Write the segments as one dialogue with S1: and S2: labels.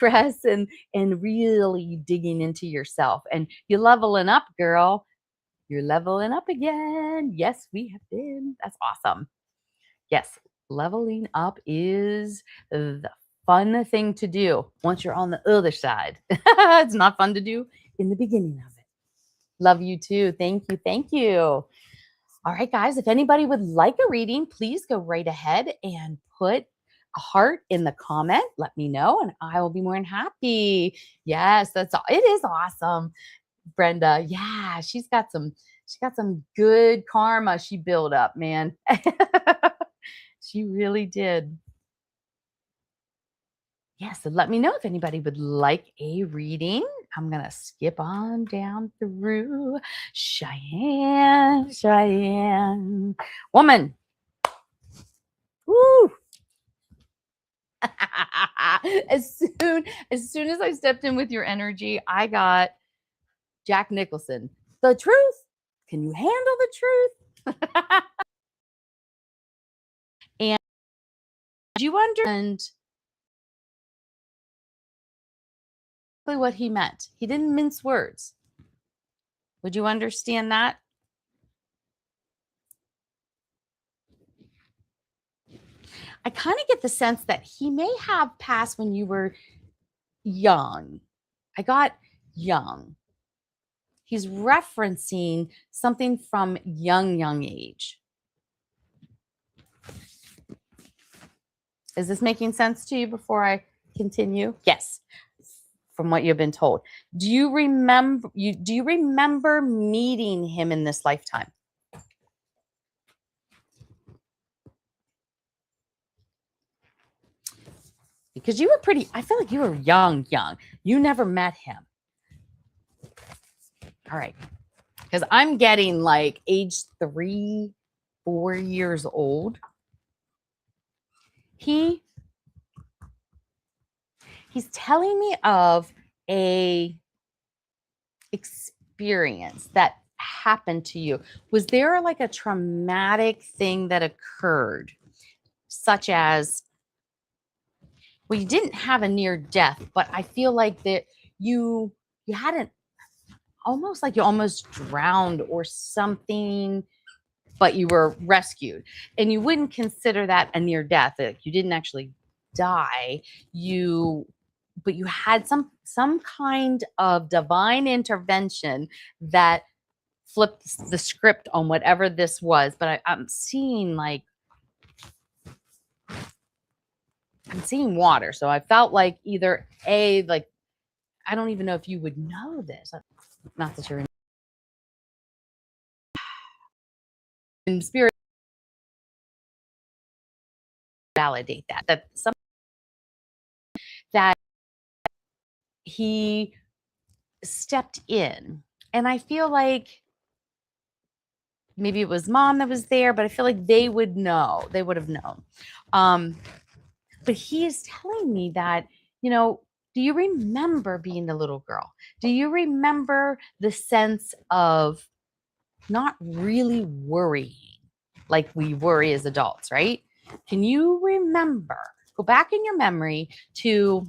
S1: stress and really digging into yourself. And you're leveling up, girl. You're leveling up again. Yes, we have been. That's awesome. Yes, leveling up is the fun thing to do once you're on the other side. It's not fun to do in the beginning of it. Love you too. Thank you. Thank you. All right, guys, if anybody would like a reading, please go right ahead and put a heart in the comment. Let me know, and I will be more than happy. Yes, that's all. It is awesome, Brenda. Yeah, she got some good karma she built up, man. She really did. Yeah, so let me know if anybody would like a reading. I'm going to skip on down through. Cheyenne. Woman. Woo. as soon as I stepped in with your energy, I got Jack Nicholson. The truth. Can you handle the truth? And do you understand what he meant? He didn't mince words. Would you understand that? I kind of get the sense that he may have passed when you were young. I got young. He's referencing something from young age. Is this making sense to you before I continue? Yes, from what you've been told. Do you remember meeting him in this lifetime? Because you were I feel like you were young. You never met him. All right. Because I'm getting like age 3, 4 years old. He's telling me of a experience that happened to you. Was there like a traumatic thing that occurred, such as, well, you didn't have a near death, but I feel like that you hadn't, almost like you almost drowned or something, but you were rescued, and you wouldn't consider that a near death. Like you didn't actually die, but you had some kind of divine intervention that flipped the script on whatever this was. But I'm seeing water, so I felt like either like, I don't even know if you would know this, not that you're in spirit, validate that some that he stepped in. And I feel like maybe it was mom that was there, but I feel like they would have known. But he is telling me that, do you remember being a little girl? Do you remember the sense of not really worrying like we worry as adults, right? Can you go back in your memory to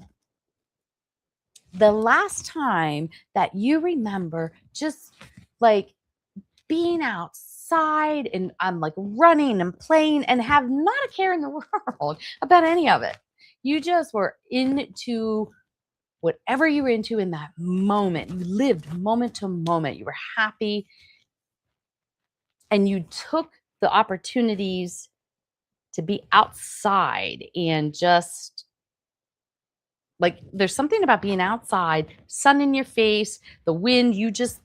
S1: the last time that you remember just like being outside and I'm like running and playing and have not a care in the world about any of it. You just were into whatever you were into in that moment. You lived moment to moment. You were happy. And you took the opportunities to be outside and just like, there's something about being outside, sun in your face, the wind, you just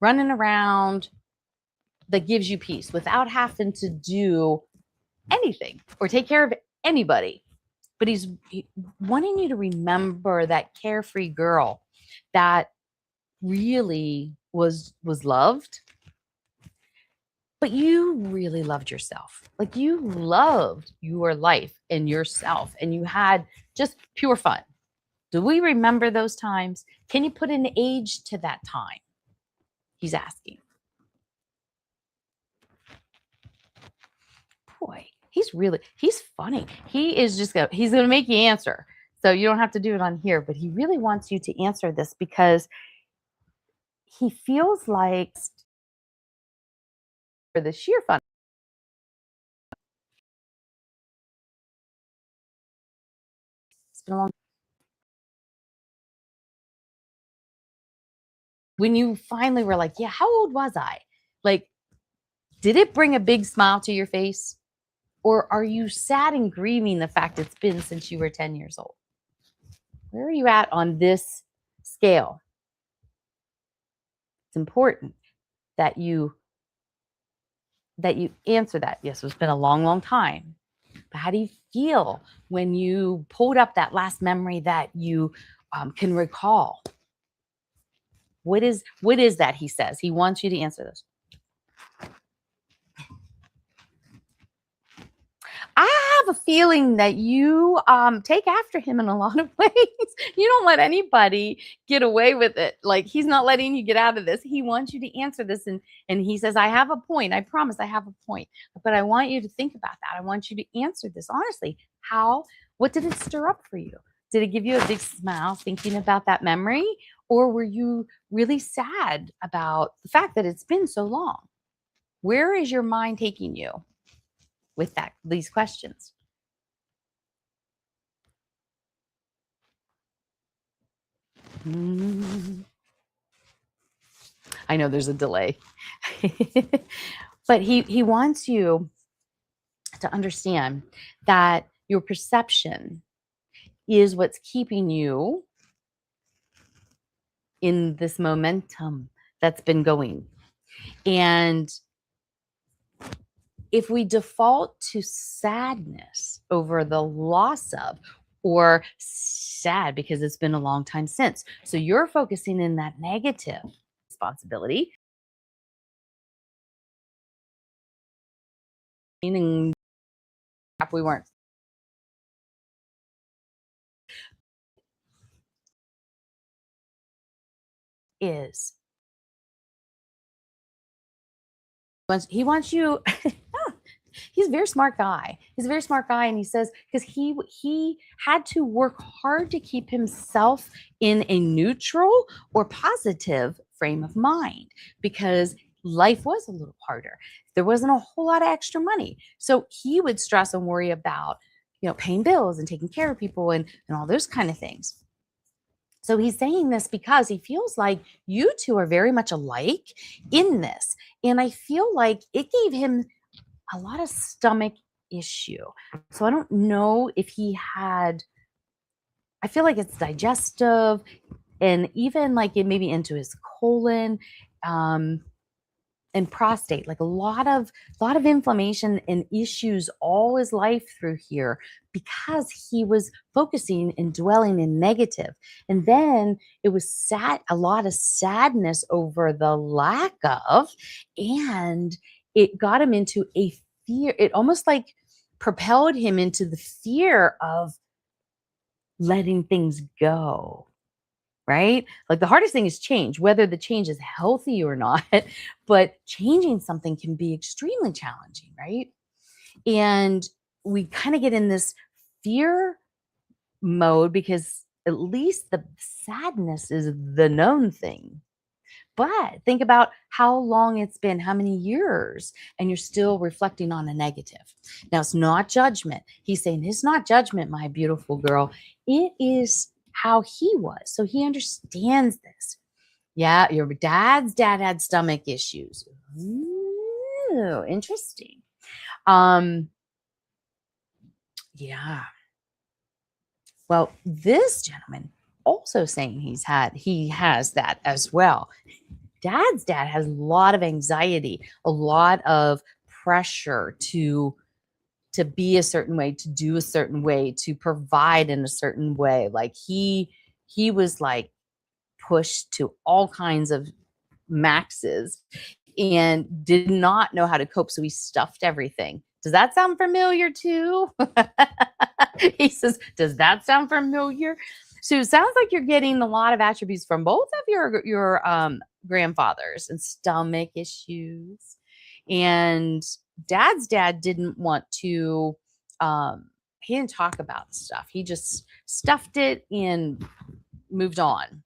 S1: running around, that gives you peace without having to do anything or take care of anybody. But he's wanting you to remember that carefree girl that really was loved, but you really loved yourself. Like you loved your life and yourself, and you had just pure fun. Do we remember those times? Can you put an age to that time? He's asking. Boy, he's funny. He is he's going to make you answer. So you don't have to do it on here, but he really wants you to answer this because he feels like for the sheer fun. It's been a long when you finally were like, yeah, how old was I? Like, did it bring a big smile to your face? Or are you sad and grieving the fact it's been since you were 10 years old? Where are you at on this scale? It's important that you answer that. Yes, it's been a long, long time. But how do you feel when you pulled up that last memory that you can recall? What is that? He says he wants you to answer this. I have a feeling that you take after him in a lot of ways. You don't let anybody get away with it. Like he's not letting you get out of this. He wants you to answer this, and he says, "I have a point. I promise, I have a point. But I want you to think about that. I want you to answer this honestly. How? What did it stir up for you? Did it give you a big smile thinking about that memory, or were you really sad about the fact that it's been so long? Where is your mind taking you?" With these questions. Mm. I know there's a delay. But he wants you to understand that your perception is what's keeping you in this momentum that's been going. And if we default to sadness over the loss of, or sad because it's been a long time since, so you're focusing in that negative responsibility, meaning we weren't, is he wants you. He's a very smart guy. He's a very smart guy, and he says because he had to work hard to keep himself in a neutral or positive frame of mind because life was a little harder. There wasn't a whole lot of extra money, so he would stress and worry about paying bills and taking care of people and all those kind of things. So he's saying this because he feels like you two are very much alike in this, and I feel like it gave him a lot of stomach issue. So I don't know if he had, I feel like it's digestive and even like it maybe into his colon um, and prostate, like a lot of inflammation and issues all his life through here because he was focusing and dwelling in negative. And then it was a lot of sadness over the lack of, and it got him into a fear. It almost like propelled him into the fear of letting things go, right? Like the hardest thing is change, whether the change is healthy or not, but changing something can be extremely challenging, right? And we kind of get in this fear mode because at least the sadness is the known thing. But think about how long it's been, how many years, and you're still reflecting on a negative. Now, it's not judgment. He's saying it's not judgment, my beautiful girl. It is how he was. So he understands this. Yeah, your dad's dad had stomach issues. Ooh, interesting. Um, yeah. Well, this gentleman also saying he has that as well. Dad's dad has a lot of anxiety, a lot of pressure to be a certain way, to do a certain way, to provide in a certain way. Like he was like pushed to all kinds of maxes and did not know how to cope, so he stuffed everything. Does that sound familiar too? He says, does that sound familiar? So it sounds like you're getting a lot of attributes from both of your grandfathers and stomach issues. And dad's dad didn't want to he didn't talk about stuff. He just stuffed it and moved on.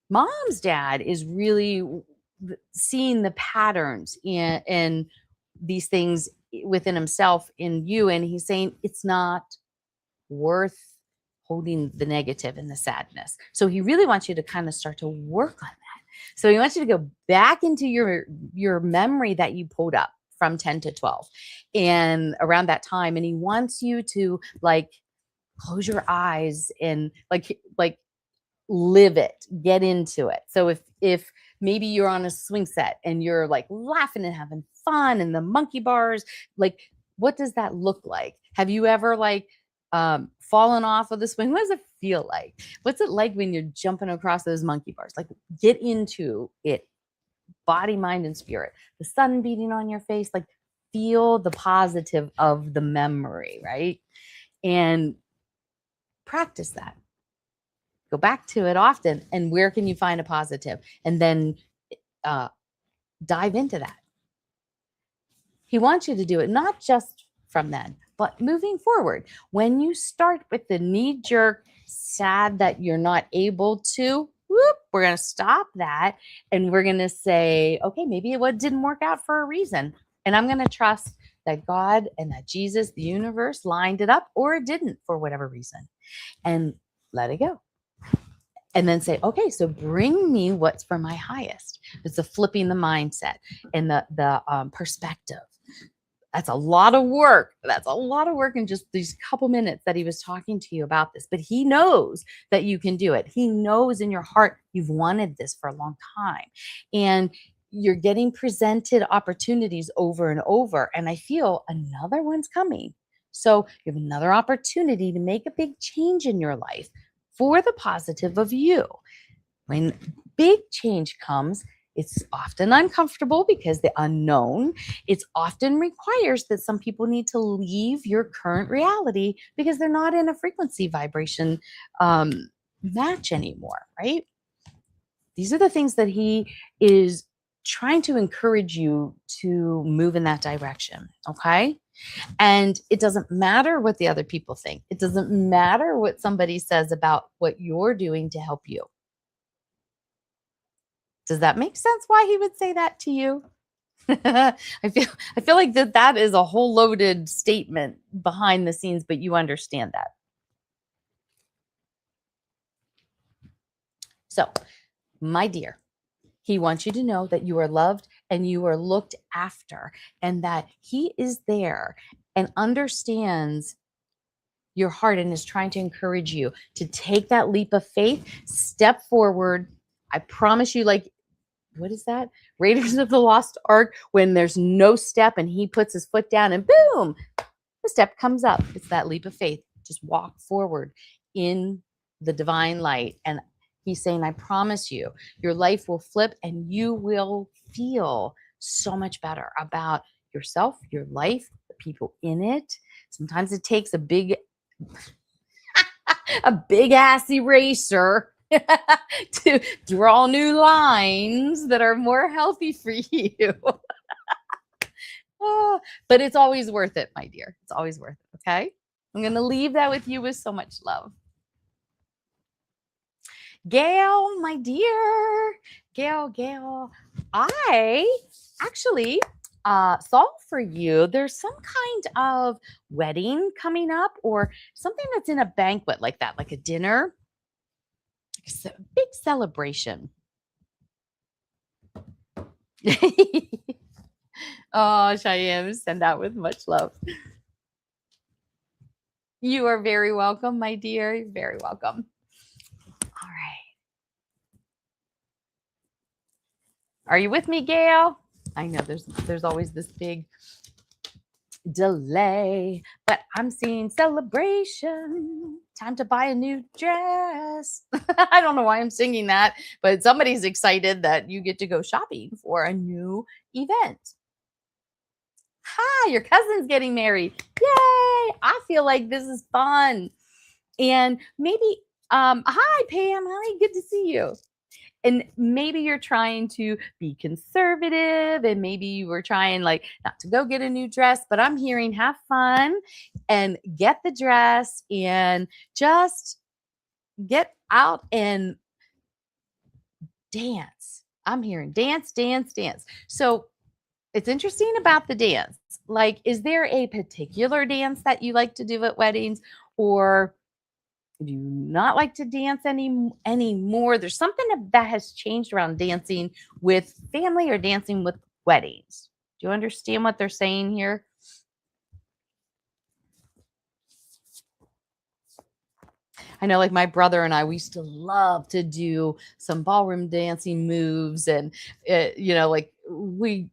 S1: Mom's dad is really seeing the patterns in these things within himself in you, and he's saying it's not worth holding the negative and the sadness. So he really wants you to kind of start to work on that. So he wants you to go back into your memory that you pulled up from 10 to 12 and around that time, and he wants you to like close your eyes and like live it, get into it. So if maybe you're on a swing set and you're like laughing and having fun and the monkey bars, like what does that look like? Have you ever like fallen off of the swing? What does it feel like? What's it like when you're jumping across those monkey bars? Like get into it, body, mind, and spirit. The sun beating on your face, like feel the positive of the memory, right? And practice that. Go back to it often. And where can you find a positive? And then dive into that. He wants you to do it not just from then, but moving forward. When you start with the knee-jerk, sad that you're not able to, we're going to stop that. And we're going to say, okay, maybe it didn't work out for a reason. And I'm going to trust that God and that Jesus, the universe, lined it up, or it didn't for whatever reason. And let it go. And then say, okay, so bring me what's for my highest. It's the flipping the mindset and the perspective. That's a lot of work. That's a lot of work in just these couple minutes that he was talking to you about this. But he knows that you can do it. He knows in your heart you've wanted this for a long time. And you're getting presented opportunities over and over. And I feel another one's coming. So you have another opportunity to make a big change in your life for the positive of you. When big change comes, it's often uncomfortable because the unknown, it often requires that some people need to leave your current reality because they're not in a frequency vibration match anymore, right? These are the things that he is trying to encourage you to move in that direction, okay? And it doesn't matter what the other people think. It doesn't matter what somebody says about what you're doing to help you. Does that make sense why he would say that to you? I feel like that is a whole loaded statement behind the scenes, but you understand that. So, my dear, he wants you to know that you are loved and you are looked after, and that he is there and understands your heart and is trying to encourage you to take that leap of faith, step forward. I promise you, like, what is that? Raiders of the Lost Ark, when there's no step and he puts his foot down and boom, the step comes up. It's that leap of faith. Just walk forward in the divine light. And he's saying, I promise you, your life will flip and you will feel so much better about yourself, your life, the people in it. Sometimes it takes a big ass eraser to draw new lines that are more healthy for you. Oh, but it's always worth it, my dear. It's always worth it, okay? I'm going to leave that with you with so much love. Gail, my dear, Gail, I actually saw for you, there's some kind of wedding coming up or something that's in a banquet like that, like a dinner. It's a big celebration. Oh, Cheyenne, send out with much love. You are very welcome, my dear. You're very welcome. All right. Are you with me, Gail? I know there's always this big delay, but I'm seeing celebration. Time to buy a new dress. I don't know why I'm singing that, but somebody's excited that you get to go shopping for a new event. Hi, your cousin's getting married. Yay! I feel like this is fun. And maybe, hi, Pam. Hi, good to see you. And maybe you're trying to be conservative and maybe you were trying like not to go get a new dress, but I'm hearing have fun and get the dress and just get out and dance. I'm hearing dance, dance, dance. So it's interesting about the dance. Like, is there a particular dance that you like to do at weddings, or do you not like to dance anymore? There's something that has changed around dancing with family or dancing with weddings. Do you understand what they're saying here? I know, like my brother and I, we used to love to do some ballroom dancing moves, and like we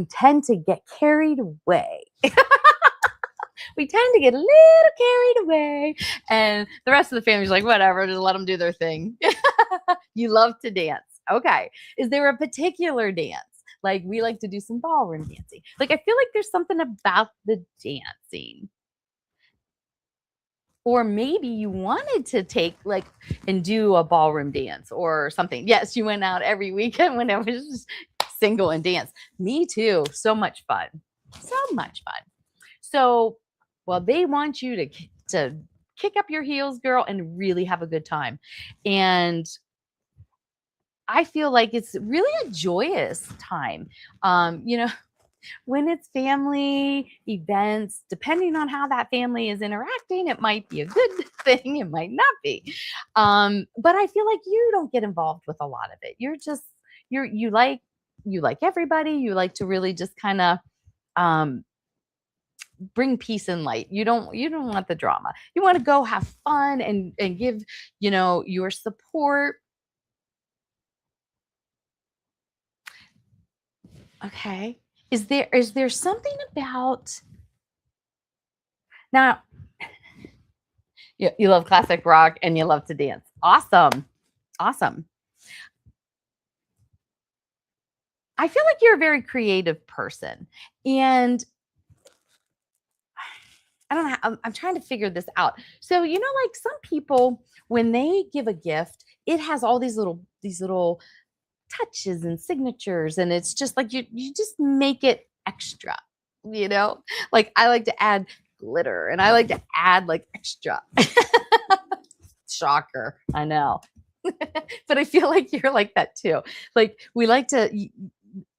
S1: tend to get carried away. We tend to get a little carried away, and the rest of the family's like, whatever, just let them do their thing. You love to dance. Okay. Is there a particular dance? Like we like to do some ballroom dancing. Like I feel like there's something about the dancing. Or maybe you wanted to take like and do a ballroom dance or something. Yes, you went out every weekend when I was just single and dance. Me too. So much fun. So much fun. So, well, they want you to kick up your heels, girl, and really have a good time. And I feel like it's really a joyous time. You know, when it's family events, depending on how that family is interacting, it might be a good thing, it might not be. But I feel like you don't get involved with a lot of it. You're just you like everybody. You like to really just kind of um bring peace and light. You don't want the drama. You want to go have fun and give, your support. Okay. Is there something about now you love classic rock and you love to dance. Awesome. Awesome. I feel like you're a very creative person. And I don't know. I'm trying to figure this out. So, like some people, when they give a gift, it has all these little touches and signatures, and it's just like you just make it extra, you know? Like I like to add glitter and I like to add like extra. Shocker. I know. But I feel like you're like that too. Like we like to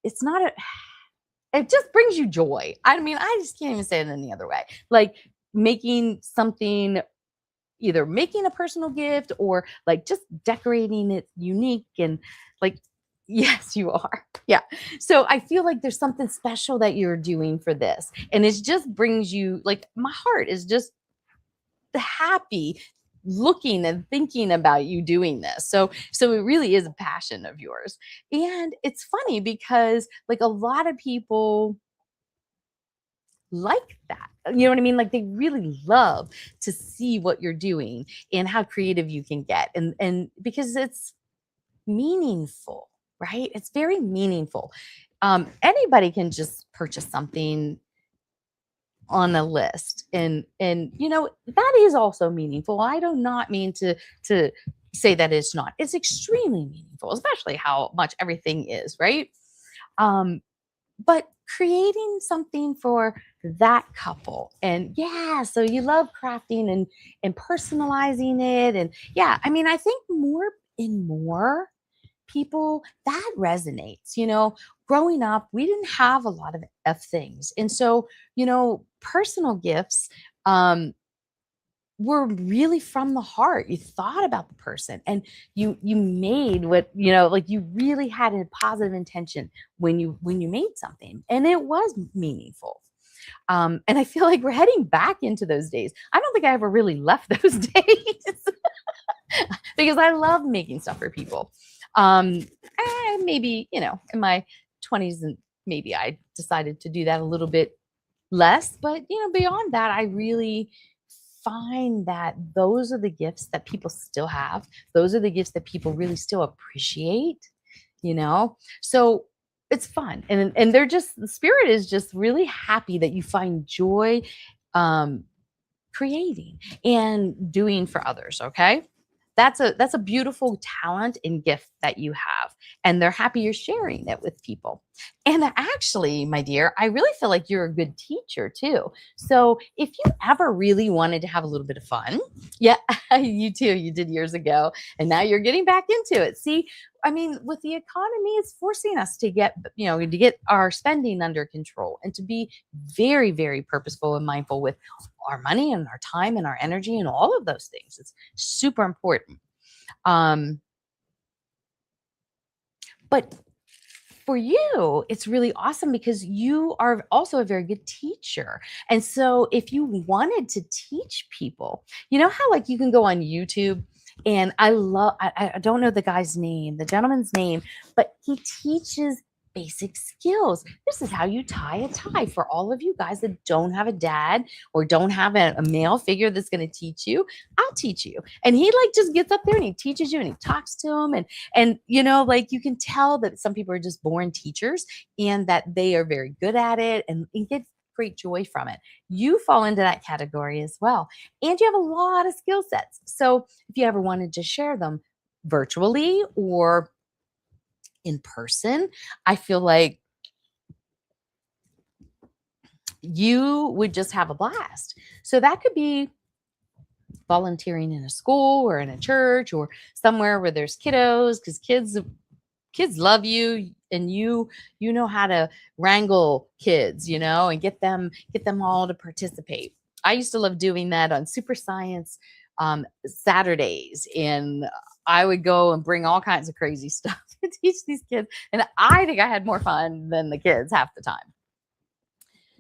S1: it's not a it just brings you joy. I mean, I just can't even say it any other way. Like making something, either making a personal gift or like just decorating it unique and like, yes, you are. Yeah. So I feel like there's something special that you're doing for this. And it just brings you like my heart is just happy looking and thinking about you doing this. So it really is a passion of yours. And it's funny because like a lot of people like that. You know what I mean? Like they really love to see what you're doing and how creative you can get. And because it's meaningful, right? It's very meaningful. Anybody can just purchase something on a list and that is also meaningful. I do not mean to say that it's not. It's extremely meaningful, especially how much everything is, right? But creating something for that couple, and yeah, so you love crafting and personalizing it, and yeah, I mean, I think more and more people that resonates. Growing up, we didn't have a lot of things, and so personal gifts were really from the heart. You thought about the person and you made what, like you really had a positive intention when you made something and it was meaningful. And I feel like we're heading back into those days. I don't think I ever really left those days because I love making stuff for people. Maybe, in my 20s and maybe I decided to do that a little bit less, but beyond that, I really find that those are the gifts that people still have. Those are the gifts that people really still appreciate, So it's fun. And they're just the spirit is just really happy that you find joy creating and doing for others. Okay. That's a beautiful talent and gift that you have, and they're happy you're sharing it with people. And actually, my dear, I really feel like you're a good teacher too. So if you ever really wanted to have a little bit of fun, yeah, you too, you did years ago, and now you're getting back into it. See, I mean, with the economy, it's forcing us to get our spending under control and to be very, very purposeful and mindful with our money and our time and our energy and all of those things. It's super important. Um, but for you, it's really awesome because you are also a very good teacher. And so if you wanted to teach people, you know how like you can go on YouTube, and I don't know the guy's name, the gentleman's name, but he teaches basic skills. This is how you tie a tie for all of you guys that don't have a dad or don't have a male figure that's going to teach you. I'll teach you. And he like just gets up there and he teaches you and he talks to them, and like you can tell that some people are just born teachers and that they are very good at it and get great joy from it. You fall into that category as well. And you have a lot of skill sets. So if you ever wanted to share them virtually or in person, I feel like you would just have a blast. So that could be volunteering in a school or in a church or somewhere where there's kiddos, because kids love you, and you know how to wrangle kids, and get them all to participate. I used to love doing that on Super Science Saturdays, and I would go and bring all kinds of crazy stuff to teach these kids, and I think I had more fun than the kids half the time.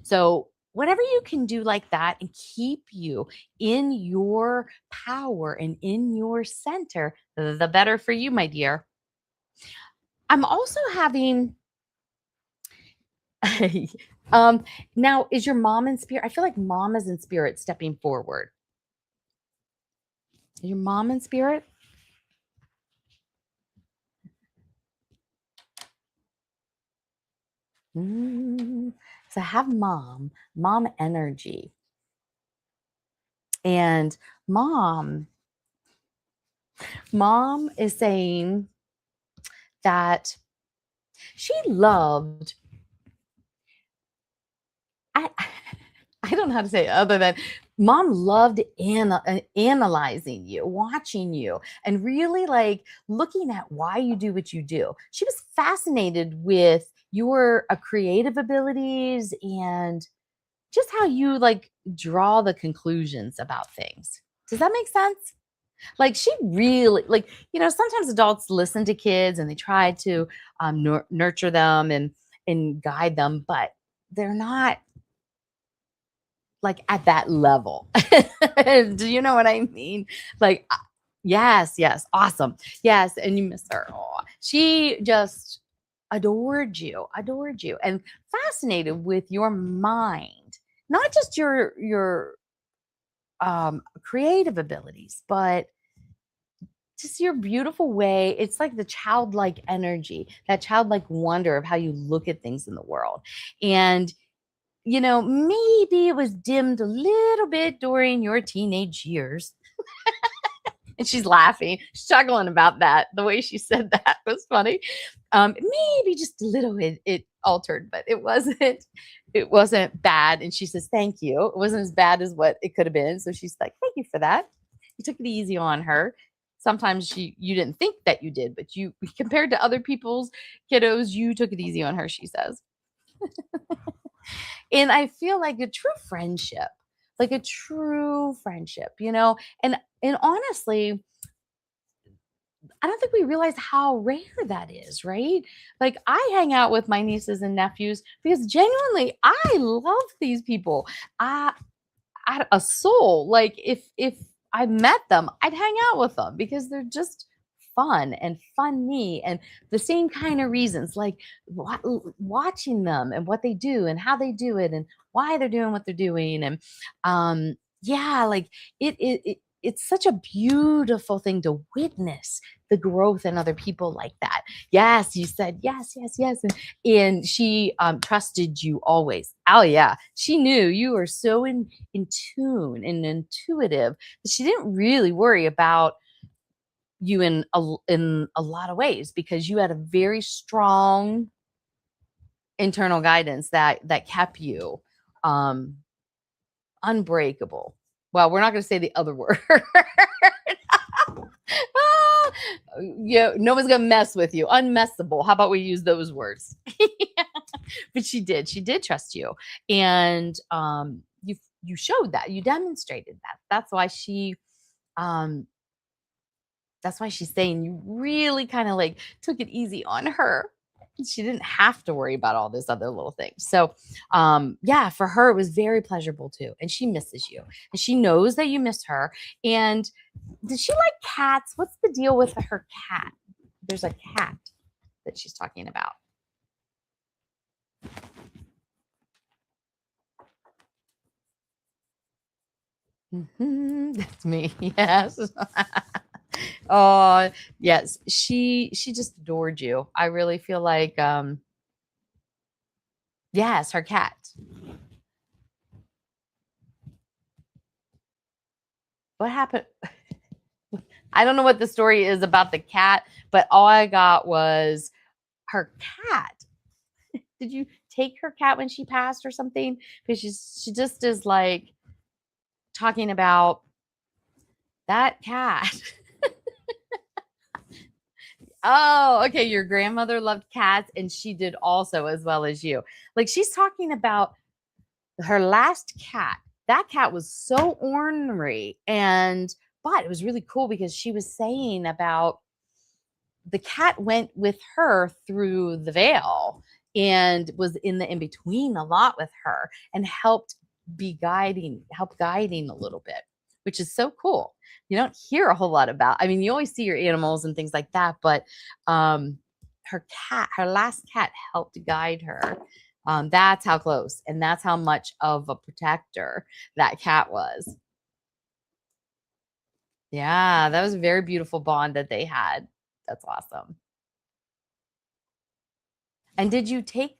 S1: So whatever you can do like that and keep you in your power and in your center, the better for you, my dear. I'm also having now, is your mom in spirit? I feel like mom is in spirit stepping forward. Is your mom in spirit? So I have mom energy. And mom is saying that she loved I I don't know how to say it other than mom loved analyzing you, watching you, and really like looking at why you do what you do. She was fascinated with your creative abilities and just how you like draw the conclusions about things. Does that make sense? Like she really like, sometimes adults listen to kids and they try to nurture them and guide them, but they're not like at that level. Do you know what I mean? Like, yes, yes, awesome. Yes, and you miss her. Oh, she just adored you, and fascinated with your mind, not just your creative abilities, but just your beautiful way. It's like the childlike energy, that childlike wonder of how you look at things in the world. And maybe it was dimmed a little bit during your teenage years. And she's laughing, she's chuckling about that. The way she said that was funny. Maybe just a little it altered, but it wasn't bad. And she says, thank you. It wasn't as bad as what it could have been. So she's like, thank you for that. You took it easy on her. Sometimes you didn't think that you did, but you compared to other people's kiddos, you took it easy on her, she says. And I feel like a true friendship, and honestly, I don't think we realize how rare that is, right? Like I hang out with my nieces and nephews because genuinely I love these people. I a soul. Like if I met them, I'd hang out with them because they're just fun and funny and the same kind of reasons, like watching them and what they do and how they do it and why they're doing what they're doing. And yeah, like it's such a beautiful thing to witness the growth in other people like that. Yes, you said yes, yes, yes. And she trusted you always. Oh yeah, she knew you were so in tune and intuitive that she didn't really worry about you in a lot of ways, because you had a very strong internal guidance that kept you unbreakable. Well, we're not going to say the other word. Yeah, no one's gonna mess with you. Unmessable. How about we use those words? But she did trust you, and you showed that, you demonstrated that. Um that's why she's saying you really kind of like took it easy on her. She didn't have to worry about all this other little things. So yeah, for her it was very pleasurable too, and she misses you, and she knows that you miss her. And does she like cats? What's the deal with her cat? There's a cat that she's talking about. That's me. Yes. Oh, yes. She just adored you. I really feel like yes, her cat. What happened? I don't know what the story is about the cat, but all I got was her cat. Did you take her cat when she passed or something? Because she just is like talking about that cat. Oh, okay. Your grandmother loved cats, and she did also, as well as you. Like, she's talking about her last cat. That cat was so ornery, but it was really cool because she was saying about the cat went with her through the veil and was in the in between a lot with her, and help guiding a little bit, which is so cool. You don't hear a whole lot about. I mean, you always see your animals and things like that, but her last cat helped guide her. That's how close, and that's how much of a protector that cat was. Yeah, that was a very beautiful bond that they had. That's awesome. And did you take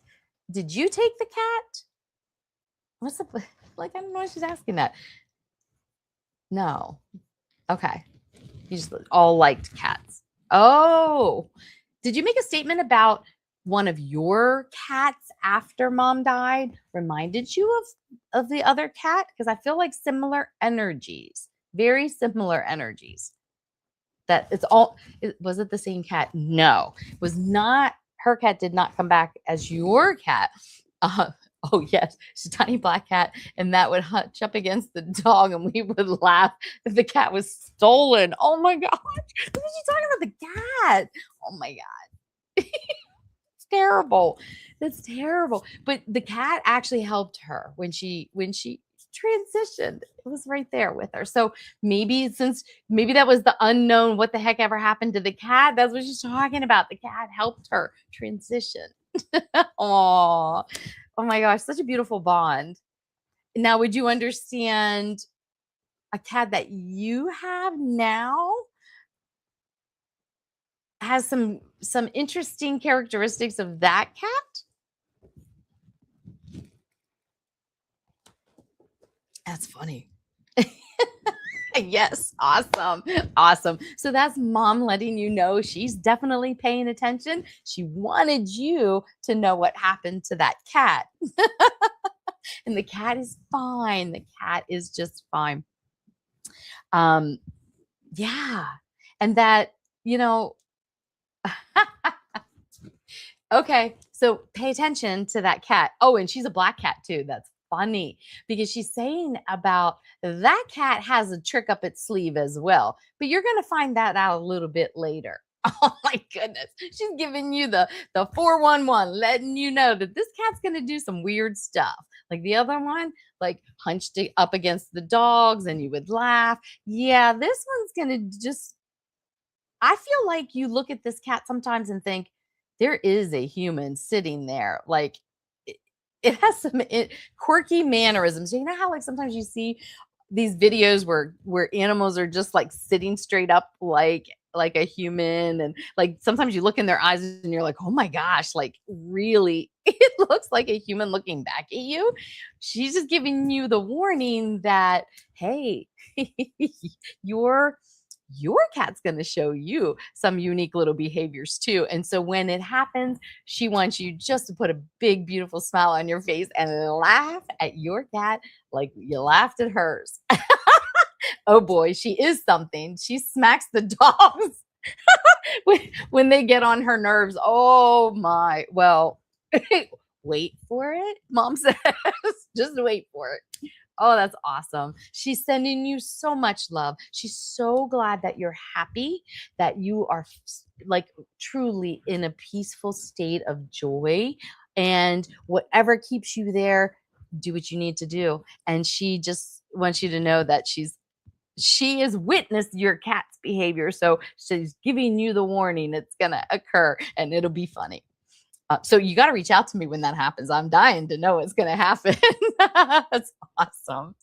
S1: the cat? What's the like? I don't know why she's asking that. No. Okay. You just all liked cats. Oh, did you make a statement about one of your cats after mom died reminded you of the other cat? Because I feel like similar energies, very similar energies. That it's all. Was it the same cat? No, it was not. Her cat did not come back as your cat. Uh, oh yes, she's a tiny black cat, and that would hunch up against the dog, and we would laugh if the cat was stolen. Oh my gosh, what are you talking about the cat? Oh my god, it's terrible. That's terrible. But the cat actually helped her when she transitioned. It was right there with her. So maybe that was the unknown. What the heck ever happened to the cat? That's what she's talking about. The cat helped her transition. Oh, oh my gosh, such a beautiful bond. Now, would you understand a cat that you have now has some interesting characteristics of that cat? That's funny. Yes, awesome. Awesome. So that's mom letting you know she's definitely paying attention. She wanted you to know what happened to that cat. And the cat is fine. The cat is just fine. Um, yeah. And that, you know, okay. So pay attention to that cat. Oh, and she's a black cat too. That's funny because she's saying about that cat has a trick up its sleeve as well. But you're going to find that out a little bit later. Oh my goodness. She's giving you the 411, letting you know that this cat's going to do some weird stuff. Like the other one, like hunched it up against the dogs and you would laugh. Yeah, this one's going to just, I feel like you look at this cat sometimes and think there is a human sitting there. Like it has some quirky mannerisms. You know how like sometimes you see these videos where animals are just like sitting straight up like a human, and like sometimes you look in their eyes and you're like, oh my gosh, like really it looks like a human looking back at you. She's just giving you the warning that hey, you're your cat's going to show you some unique little behaviors too. And so when it happens, she wants you just to put a big, beautiful smile on your face and laugh at your cat like you laughed at hers. Oh boy, she is something. She smacks the dogs when they get on her nerves. Oh my. Well, wait for it, mom says. Just wait for it. Oh, that's awesome. She's sending you so much love. She's so glad that you're happy, that you are like truly in a peaceful state of joy. And whatever keeps you there, do what you need to do. And she just wants you to know that she has witnessed your cat's behavior. So she's giving you the warning it's going to occur and it'll be funny. So you got to reach out to me when that happens. I'm dying to know what's going to happen. That's awesome.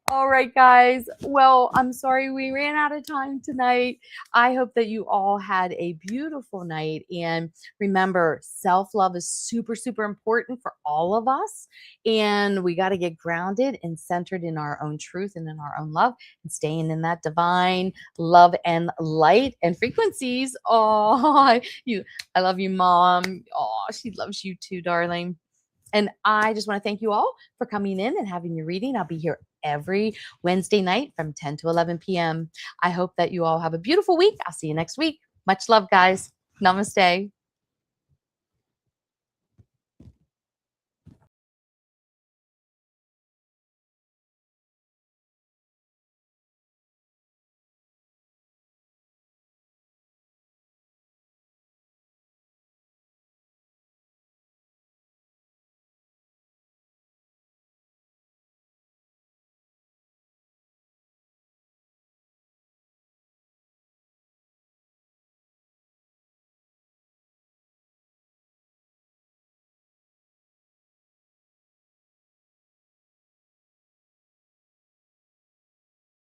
S1: All right, guys. Well, I'm sorry we ran out of time tonight. I hope that you all had a beautiful night. And remember, self-love is super, super important for all of us. And we got to get grounded and centered in our own truth and in our own love and staying in that divine love and light and frequencies. Oh, I love you, Mom. Oh, she loves you too, darling. And I just want to thank you all for coming in and having your reading. I'll be here every Wednesday night from 10 to 11 p.m. I hope that you all have a beautiful week. I'll see you next week. Much love, guys. Namaste.